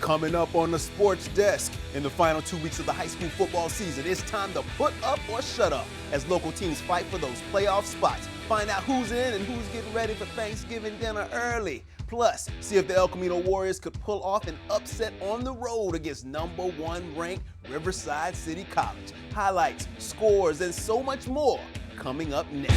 Coming up on the Sports Desk, in the final 2 weeks of the high school football season, it's time to put up or shut up as local teams fight for those playoff spots. Find out who's in and who's getting ready for Thanksgiving dinner early. Plus, see if the El Camino Warriors could pull off an upset on the road against #1 ranked Riverside City College. Highlights, scores, and so much more coming up next.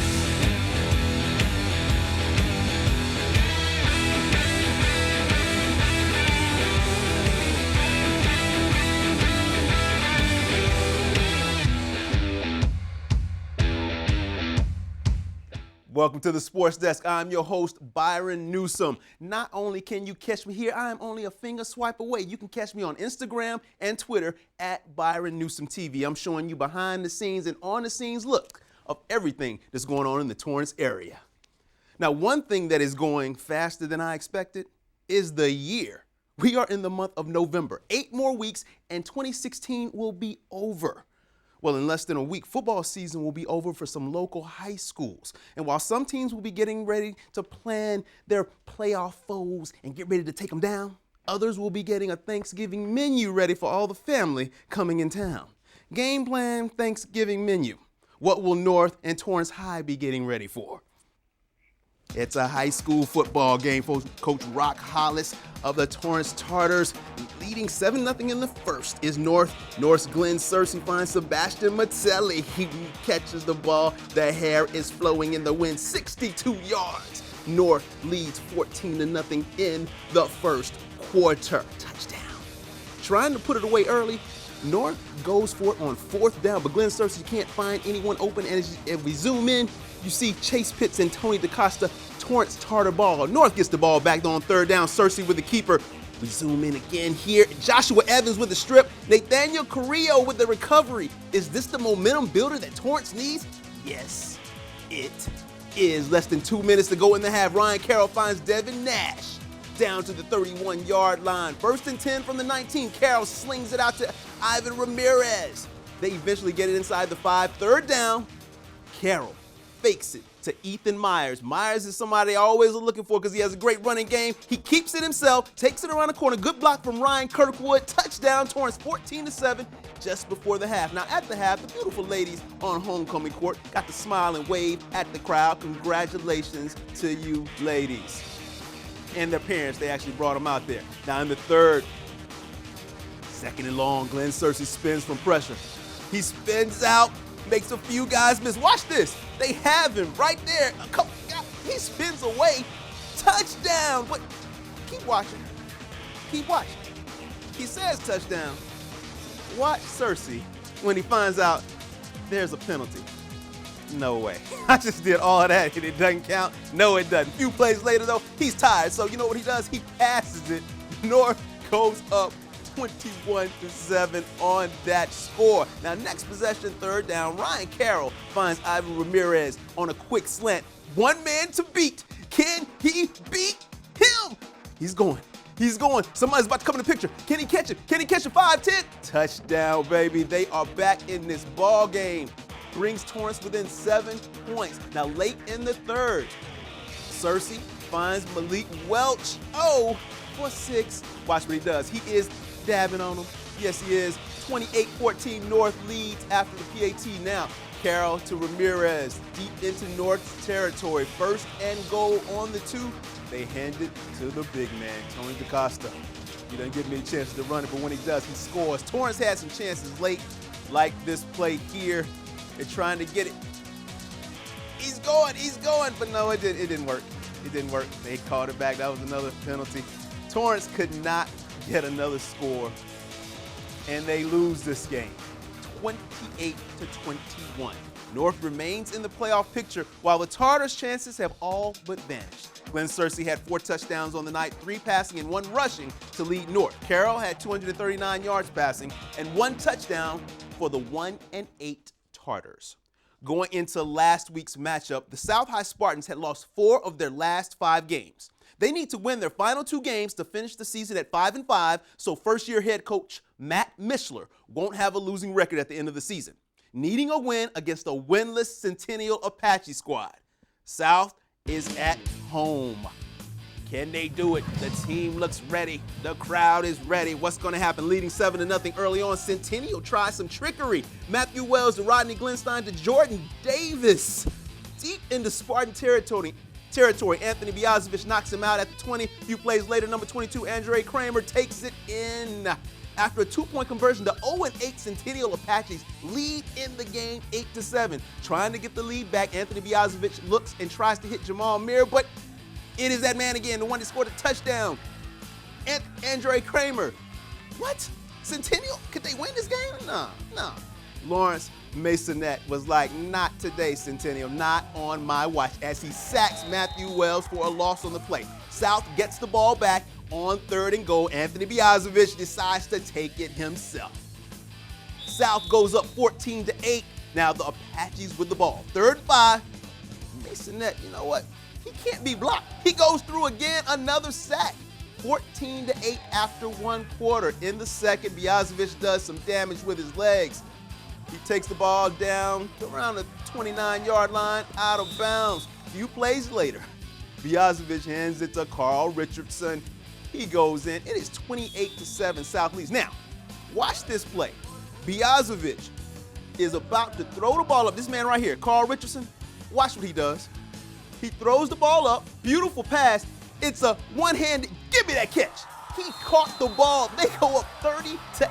Welcome to the Sports Desk. I'm your host, Byron Newsome. Not only can you catch me here, I am only a finger swipe away. You can catch me on Instagram and Twitter at Byron Newsome TV. I'm showing you behind the scenes and on the scenes look of everything that's going on in the Torrance area. Now, one thing that is going faster than I expected is the year. We are in the month of November. 8 more weeks and 2016 will be over. Well, in less than a week, football season will be over for some local high schools. And while some teams will be getting ready to plan their playoff foes and get ready to take them down, others will be getting a Thanksgiving menu ready for all the family coming in town. Game plan Thanksgiving menu. What will North and Torrance High be getting ready for? It's a high school football game for Coach Rock Hollis of the Torrance Tartars. Leading 7-0 in the first is North. North's Glenn Searcy finds Sebastian Mazzelli. He catches the ball. The hair is flowing in the wind, 62 yards. North leads 14-0 in the first quarter. Touchdown. Trying to put it away early, North goes for it on 4th down, but Glenn Searcy can't find anyone open. And as we zoom in, you see Chase Pitts and Tony DaCosta, Torrance Tartar ball. North gets the ball back on 3rd down. Searcy with the keeper. We zoom in again here. Joshua Evans with the strip. Nathaniel Carrillo with the recovery. Is this the momentum builder that Torrance needs? Yes, it is. Less than 2 minutes to go in the half. Ryan Carroll finds Devin Nash down to the 31-yard line. 1st and 10 from the 19. Carroll slings it out to Ivan Ramirez. They eventually get it inside the 5. 3rd down. Carroll fakes it to Ethan Myers. Myers is somebody I always are looking for because he has a great running game. He keeps it himself, takes it around the corner. Good block from Ryan Kirkwood. Touchdown, Torrance 14-7 just before the half. Now at the half, the beautiful ladies on homecoming court got to smile and wave at the crowd. Congratulations to you ladies. And their parents, they actually brought them out there. Now in the third, 2nd and long, Glenn Searcy spins from pressure. He spins out, makes a few guys miss. Watch this. They have him right there. He spins away. Touchdown. But keep watching. Keep watching. He says touchdown. Watch Searcy when he finds out there's a penalty. No way. I just did all of that and it doesn't count. No, it doesn't. A few plays later, though, he's tired. So you know what he does? He passes it. North goes up 21-7 on that score. Now, next possession, 3rd down. Ryan Carroll finds Ivan Ramirez on a quick slant. One man to beat. Can he beat him? He's going. He's going. Somebody's about to come in the picture. Can he catch it? Can he catch a 5-10? Touchdown, baby. They are back in this ball game. Brings Torrance within 7 points. Now, late in the 3rd, Searcy finds Malik Welch. Oh, for 6. Watch what he does. He is dabbing on him. Yes, he is. 28-14 North leads after the PAT. Now, Carroll to Ramirez, deep into North's territory. 1st and goal on the 2. They hand it to the big man, Tony DaCosta. He doesn't give me a chance to run it, but when he does, he scores. Torrance had some chances late, like this play here. They're trying to get it. He's going, but no, it didn't work. It didn't work. They called it back. That was another penalty. Torrance could not get another score, and they lose this game, 28-21. North remains in the playoff picture, while the Tartars' chances have all but vanished. Glenn Searcy had 4 touchdowns on the night, 3 passing and 1 rushing to lead North. Carroll had 239 yards passing and 1 touchdown for the 1-8 Tartars. Going into last week's matchup, the South High Spartans had lost 4 of their last 5 games. They need to win their final 2 games to finish the season at 5-5, so first-year head coach Matt Mishler won't have a losing record at the end of the season. Needing a win against a winless Centennial Apache squad. South is at home. Can they do it? The team looks ready. The crowd is ready. What's going to happen? Leading 7-0 early on. Centennial tries some trickery. Matthew Wells to Rodney Glenstein to Jordan Davis. Deep into Spartan territory. Anthony Biazovich knocks him out at the 20. A few plays later, number 22, Andre Kramer takes it in. After a 2-point conversion, the 0-8 Centennial Apaches lead in the game 8-7. Trying to get the lead back, Anthony Biazovich looks and tries to hit Jamal Mir, but it is that man again, the one that scored a touchdown. Andre Kramer. What? Centennial? Could they win this game? No. Lawrence Masonette was like, not today, Centennial, not on my watch, as he sacks Matthew Wells for a loss on the play. South gets the ball back on 3rd and goal. Anthony Biazovich decides to take it himself. South goes up 14-8. Now the Apaches with the ball. 3rd and 5. Masonette, you know what? He can't be blocked. He goes through again, another sack. 14-8 after 1 quarter. In the second, Biazovich does some damage with his legs. He takes the ball down to around the 29-yard line, out of bounds. A few plays later, Biazovich hands it to Carl Richardson. He goes in. It is 28-7 South leads. Now, watch this play. Biazovich is about to throw the ball up. This man right here, Carl Richardson, watch what he does. He throws the ball up, beautiful pass. It's a one-handed, give me that catch. He caught the ball. They go up 30-8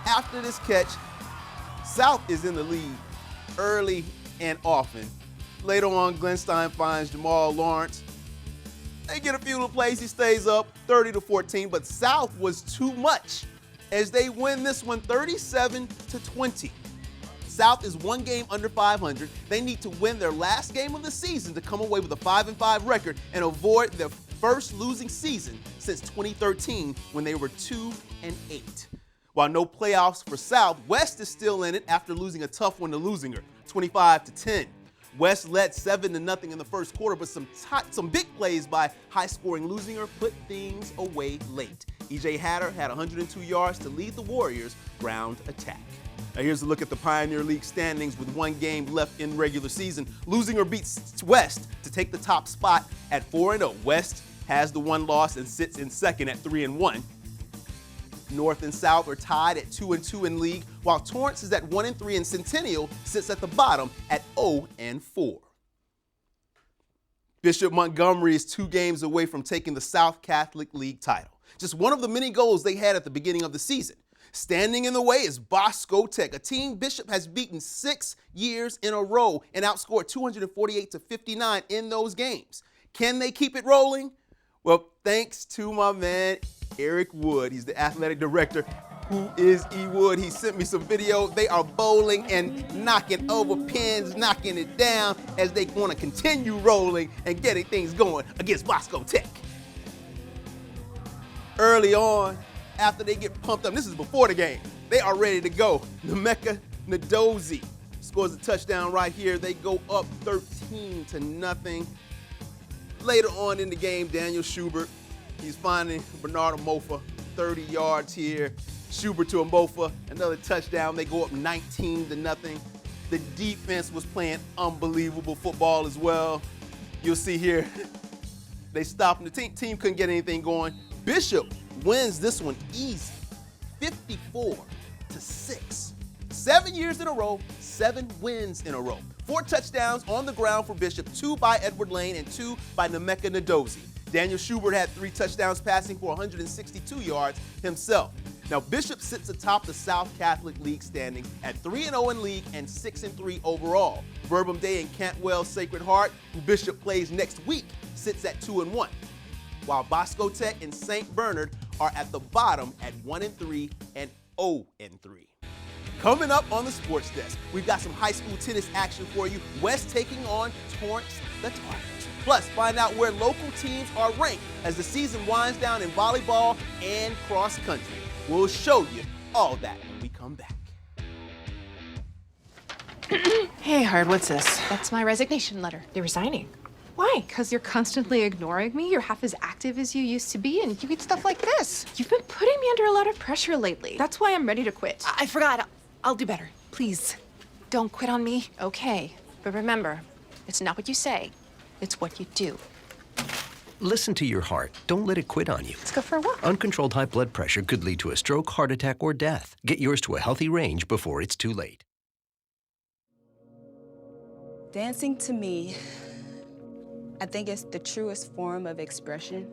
after this catch. South is in the lead early and often. Later on, Glenstein finds Jamal Lawrence. They get a few little plays. He stays up 30-14, but South was too much as they win this one 37-20. South is 1 game under 500. They need to win their last game of the season to come away with a 5-5 record and avoid their first losing season since 2013 when they were 2-8. While no playoffs for South, West is still in it after losing a tough one to Lusinger, 25-10. West led 7-0 in the first quarter, but some big plays by high-scoring Lusinger put things away late. E.J. Hatter had 102 yards to lead the Warriors' ground attack. Now here's a look at the Pioneer League standings with 1 game left in regular season. Lusinger beats West to take the top spot at 4-0. West has the 1 loss and sits in second at 3-1. North and South are tied at 2-2 in league, while Torrance is at 1-3 and Centennial sits at the bottom at 0-4. Bishop Montgomery is 2 games away from taking the South Catholic League title. Just one of the many goals they had at the beginning of the season. Standing in the way is Bosco Tech, a team Bishop has beaten 6 years in a row and outscored 248-59 in those games. Can they keep it rolling? Well, thanks to my man, Eric Wood. He's the athletic director. Who is E. Wood? He sent me some video. They are bowling and knocking over pins, knocking it down as they want to continue rolling and getting things going against Bosco Tech. Early on, after they get pumped up, this is before the game, they are ready to go. Nemeka Ndozie scores a touchdown right here. They go up 13-0. Later on in the game, Daniel Schubert, he's finding Bernard Amofa, 30 yards here. Schubert to Amofa, another touchdown. They go up 19-0. The defense was playing unbelievable football as well. You'll see here, they stopped, and the team couldn't get anything going. Bishop wins this one easy, 54-6. 7 years in a row, 7 wins in a row. 4 touchdowns on the ground for Bishop, 2 by Edward Lane and 2 by Nemeka Ndozie. Daniel Schubert had 3 touchdowns passing for 162 yards himself. Now, Bishop sits atop the South Catholic League standings at 3-0 in league and 6-3 overall. Verbum Day and Cantwell Sacred Heart, who Bishop plays next week, sits at 2-1. While Bosco Tech and St. Bernard are at the bottom at 1-3 and 0-3. Coming up on the Sports Desk, we've got some high school tennis action for you. West taking on Torrance the Tar. Plus, find out where local teams are ranked as the season winds down in volleyball and cross country. We'll show you all that when we come back. Hey, Hard, what's this? That's my resignation letter. You're resigning. Why? Because you're constantly ignoring me. You're half as active as you used to be, and you get stuff like this. You've been putting me under a lot of pressure lately. That's why I'm ready to quit. I forgot. I'll do better. Please, don't quit on me. Okay, but remember, it's not what you say, it's what you do. Listen to your heart. Don't let it quit on you. Let's go for a walk. Uncontrolled high blood pressure could lead to a stroke, heart attack, or death. Get yours to a healthy range before it's too late. Dancing to me, I think it's the truest form of expression.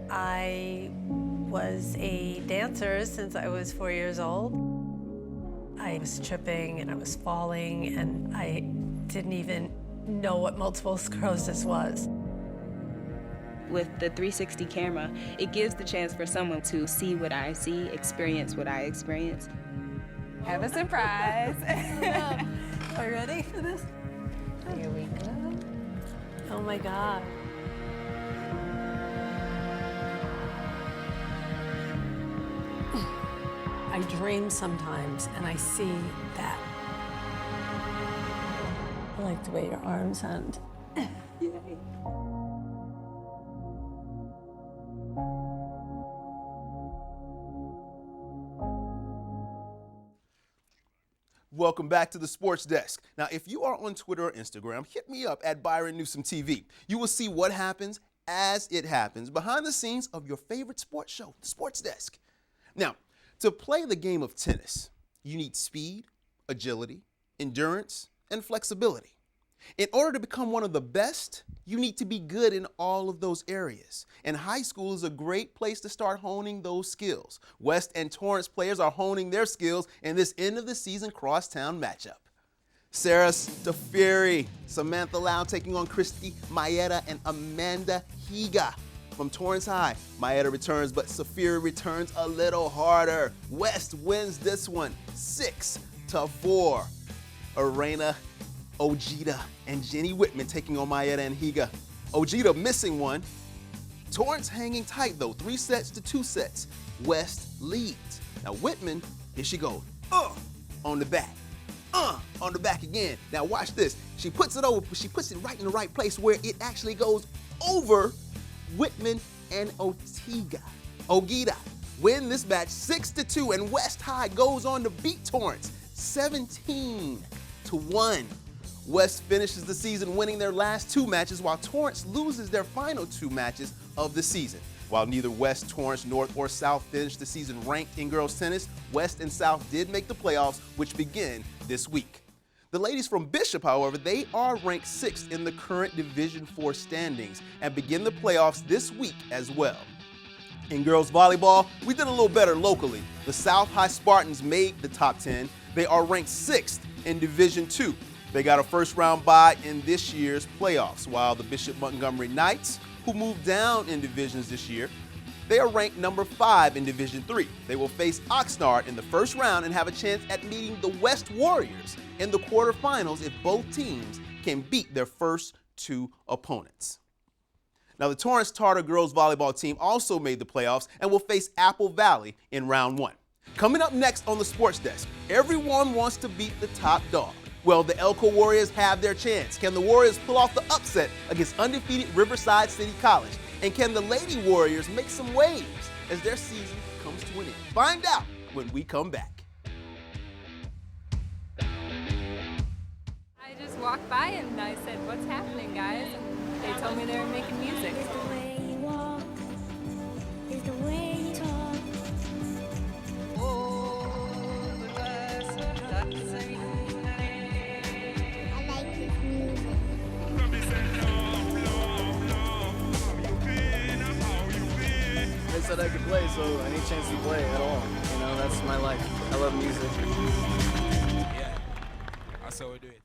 I was a dancer since I was 4 years old. I was tripping and I was falling and I didn't even know what multiple sclerosis was. With the 360 camera, it gives the chance for someone to see what I see, experience what I experience. Have a surprise. Are you ready for this? Here we go. Oh my God. I dream sometimes and I see that. I like the way your arms end. Yay. Welcome back to the Sports Desk. Now, if you are on Twitter or Instagram, hit me up at Byron Newsome TV. You will see what happens as it happens behind the scenes of your favorite sports show, the Sports Desk. Now, to play the game of tennis, you need speed, agility, endurance, and flexibility. In order to become one of the best, you need to be good in all of those areas. And high school is a great place to start honing those skills. West and Torrance players are honing their skills in this end of the season crosstown matchup. Sarah Stafiri, Samantha Lau taking on Christy Maeda and Amanda Higa from Torrance High. Maeda returns, but Stafiri returns a little harder. West wins this one 6-4. Arena Ojeda and Jenny Whitman taking on Maeda and Higa. Ojeda missing one. Torrance hanging tight though, 3 sets to 2 sets. West leads. Now Whitman, here she goes. On the back. On the back again. Now watch this. She puts it over, but she puts it right in the right place where it actually goes over Whitman and Ojeda win this match 6-2, and West High goes on to beat Torrance 17-1. West finishes the season winning their last 2 matches, while Torrance loses their final 2 matches of the season. While neither West, Torrance, North, or South finished the season ranked in girls tennis, West and South did make the playoffs, which begin this week. The ladies from Bishop, however, they are ranked 6th in the current Division IV standings and begin the playoffs this week as well. In girls volleyball, we did a little better locally. The South High Spartans made the top 10. They are ranked 6th in Division II. They got a first-round bye in this year's playoffs, while the Bishop Montgomery Knights, who moved down in divisions this year, they are ranked number 5 in Division III. They will face Oxnard in the first round and have a chance at meeting the West Warriors in the quarterfinals if both teams can beat their first 2 opponents. Now, the Torrance Tartar girls volleyball team also made the playoffs and will face Apple Valley in round 1. Coming up next on the Sports Desk, everyone wants to beat the top dog. Well, the Elko Warriors have their chance. Can the Warriors pull off the upset against undefeated Riverside City College? And can the Lady Warriors make some waves as their season comes to an end? Find out when we come back. I just walked by and I said, "What's happening, guys?" And they told me they were making music. It's the way you walk, it's the way you talk. I like his music. They said I could play, so any chance to play at all. You know, that's my life. I love music. Yeah, that's how we do it.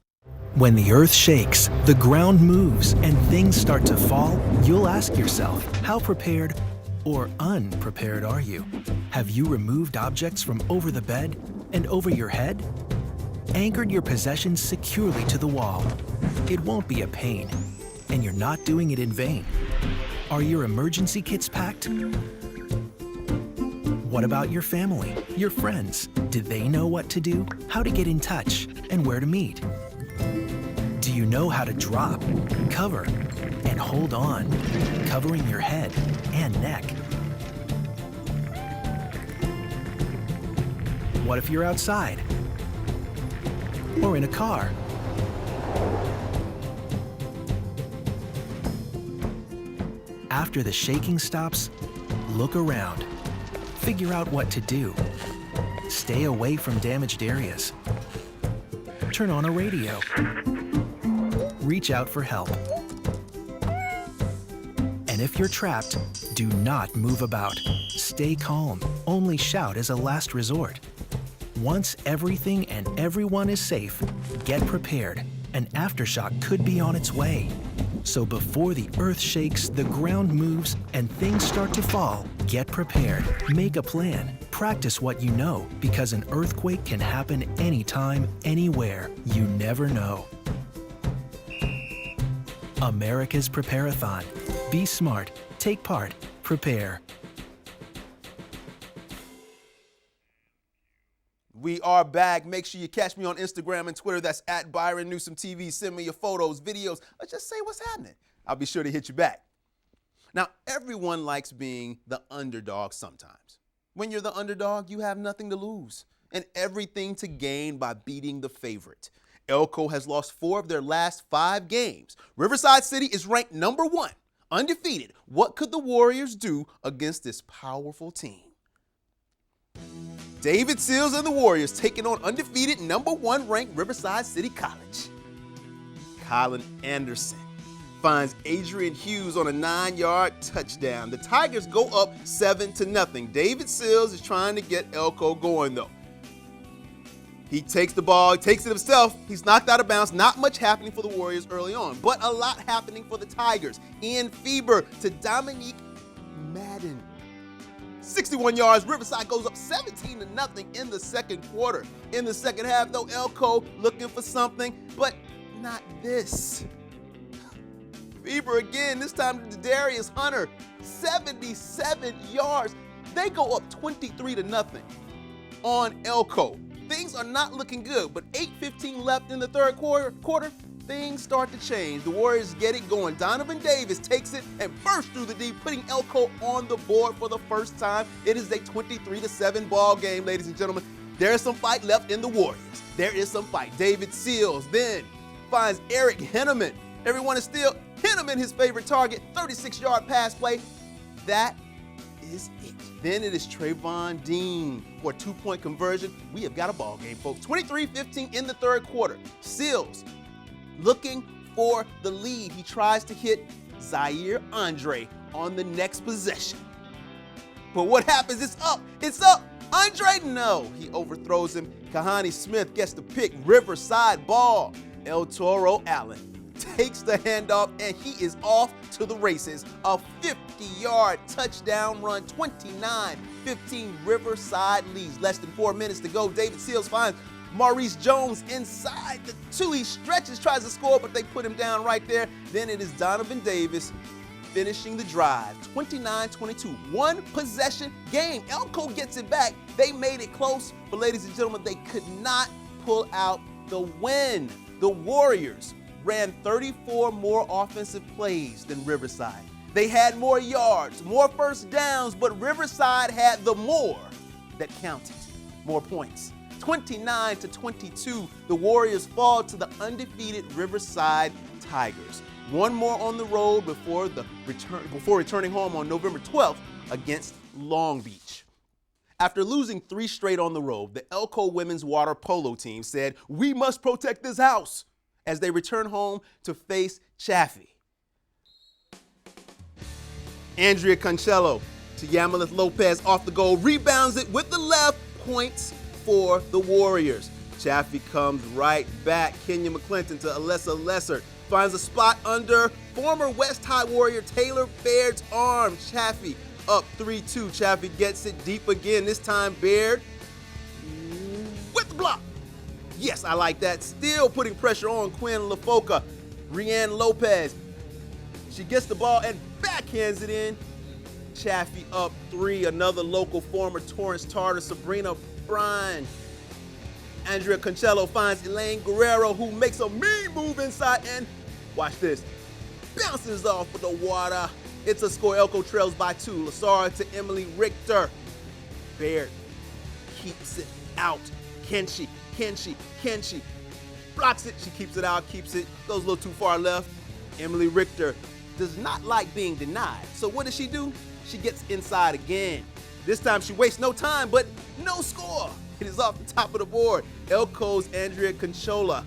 When the earth shakes, the ground moves, and things start to fall, you'll ask yourself, how prepared or unprepared are you? Have you removed objects from over the bed and over your head? Anchored your possessions securely to the wall. It won't be a pain, and you're not doing it in vain. Are your emergency kits packed? What about your family, your friends? Do they know what to do, how to get in touch, and where to meet? Do you know how to drop, cover, and hold on, covering your head and neck? What if you're outside? Or in a car? After the shaking stops, look around. Figure out what to do. Stay away from damaged areas. Turn on a radio. Reach out for help. And if you're trapped, do not move about. Stay calm. Only shout as a last resort. Once everything and everyone is safe, get prepared. An aftershock could be on its way. So before the earth shakes, the ground moves, and things start to fall, get prepared. Make a plan. Practice what you know, because an earthquake can happen anytime, anywhere. You never know. America's Prepare-a-thon. Be smart. Take part. Prepare. We are back. Make sure you catch me on Instagram and Twitter. That's at Byron Newsome TV. Send me your photos, videos, or just say what's happening. I'll be sure to hit you back. Now, everyone likes being the underdog sometimes. When you're the underdog, you have nothing to lose and everything to gain by beating the favorite. Elko has lost 4 of their last 5 games. Riverside City is ranked number 1, undefeated. What could the Warriors do against this powerful team? David Seals and the Warriors taking on undefeated number 1 ranked Riverside City College. Colin Anderson finds Adrian Hughes on a 9-yard touchdown. The Tigers go up 7-0. David Seals is trying to get Elko going though. He takes the ball, he takes it himself. He's knocked out of bounds. Not much happening for the Warriors early on, but a lot happening for the Tigers. Ian Feber to Dominique Madden. 61 yards, Riverside goes up 17-0 in the second quarter. In the second half, though, Elko looking for something, but not this. Feber again, this time to Darius Hunter, 77 yards. They go up 23-0 on Elko. Things are not looking good, but 8:15 left in the third quarter, things start to change. The Warriors get it going. Donovan Davis takes it and bursts through the D, putting Elko on the board for the first time. It is a 23-7 ball game, ladies and gentlemen. There is some fight left in the Warriors. There is some fight. David Seals then finds Eric Henneman. Everyone is still Henneman, his favorite target, 36-yard pass play. That is it. Then it is Trayvon Dean for a 2-point conversion. We have got a ball game, folks. 23-15 in the third quarter. Seals looking for the lead. He tries to hit Zaire Andre on the next possession. But what happens? It's up. It's up. Andre, no. He overthrows him. Kahani Smith gets the pick. Riverside ball. El Toro Allen takes the handoff, and he is off to the races. A 50-yard touchdown run, 29-15. Riverside leads. Less than 4 minutes to go. David Seals finds Maurice Jones inside the 2. He stretches, tries to score, but they put him down right there. Then it is Donovan Davis finishing the drive. 29-22. 1 possession game. Elko gets it back. They made it close, but ladies and gentlemen, they could not pull out the win. The Warriors ran 34 more offensive plays than Riverside. They had more yards, more first downs, but Riverside had the more that counted. More points. 29-22, the Warriors fall to the undefeated Riverside Tigers. 1 more on the road before returning home on November 12th against Long Beach. After losing 3 straight on the road, the Elko women's water polo team said, "We must protect this house," as they return home to face Chaffey. Andrea Concello to Yamalith Lopez off the goal, rebounds it with the left, points for the Warriors. Chaffey comes right back. Kenya McClinton to Alessa Lessert, finds a spot under former West High Warrior Taylor Baird's arm. Chaffey up 3-2. Chaffey gets it deep again. This time Baird with the block. Yes, I like that. Still putting pressure on Quinn LaFoca. Rianne Lopez. She gets the ball and backhands it in. Chaffey up 3. Another local former Torrance Tartar, Sabrina Bryan. Andrea Concello finds Elaine Guerrero, who makes a mean move inside and, watch this, bounces off with the water. It's a score. Elko trails by 2. Lasara to Emily Richter. Baird keeps it out. Can she? Blocks it. She keeps it out, keeps it. Goes a little too far left. Emily Richter does not like being denied. So what does she do? She gets inside again. This time she wastes no time, but no score. It is off the top of the board. Elko's Andrea Conchola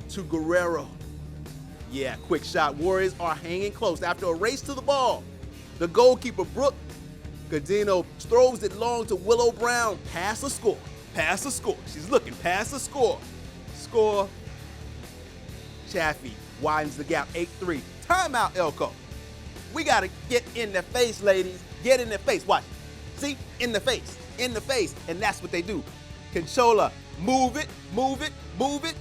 to Guerrero. Yeah, quick shot. Warriors are hanging close after a race to the ball. The goalkeeper, Brooke Godino, throws it long to Willow Brown. Pass or score. Pass or score. She's looking. Pass or score. Score. Chaffey widens the gap. 8-3. Timeout, Elko. We got to get in the face, ladies. Get in the face. Watch. See? In the face. In the face. And that's what they do. Conchola, move it, move it, move it.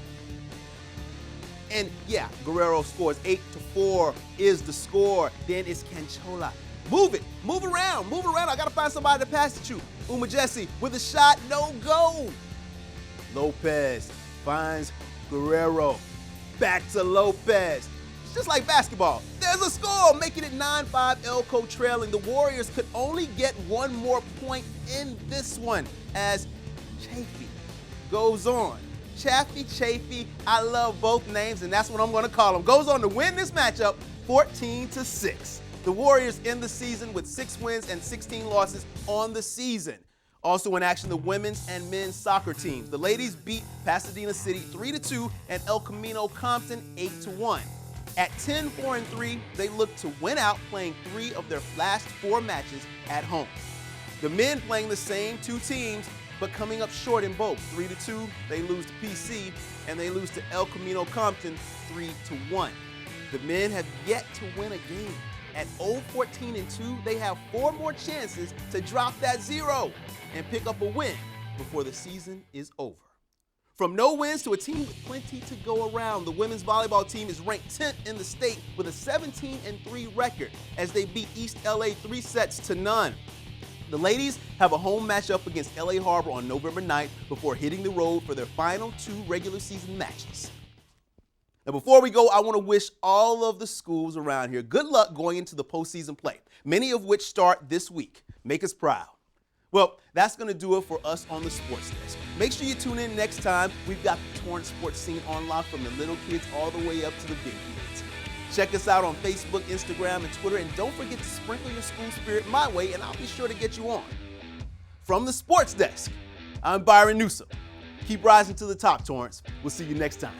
And yeah, Guerrero scores. 8-4 is the score. Then it's Conchola. Move it. Move around. Move around. I got to find somebody to pass it to. Uma Jesse with a shot. No go. Lopez finds Guerrero. Back to Lopez. It's just like basketball. There's a score, making it 9-5, Elko trailing. The Warriors could only get one more point in this one as Chaffey goes on. Chaffey, I love both names, and that's what I'm going to call them. Goes on to win this matchup 14-6. The Warriors end the season with 6 wins and 16 losses on the season. Also in action, the women's and men's soccer teams. The ladies beat Pasadena City 3-2 and El Camino Compton 8-1. At 10-4-3, they look to win out, playing 3 of their last 4 matches at home. The men playing the same 2 teams, but coming up short in both. 3-2, they lose to PC, and they lose to El Camino Compton 3-1. The men have yet to win a game. At 0-14-2, they have 4 more chances to drop that 0 and pick up a win before the season is over. From no wins to a team with plenty to go around, the women's volleyball team is ranked 10th in the state with a 17-3 record as they beat East LA 3-0. The ladies have a home matchup against LA Harbor on November 9th before hitting the road for their final 2 regular season matches. Now, before we go, I want to wish all of the schools around here good luck going into the postseason play, many of which start this week. Make us proud. Well, that's going to do it for us on the Sports Desk. Make sure you tune in next time. We've got the Torrance sports scene on lock from the little kids all the way up to the big kids. Check us out on Facebook, Instagram, and Twitter, and don't forget to sprinkle your school spirit my way, and I'll be sure to get you on. From the Sports Desk, I'm Byron Newsome. Keep rising to the top, Torrance. We'll see you next time.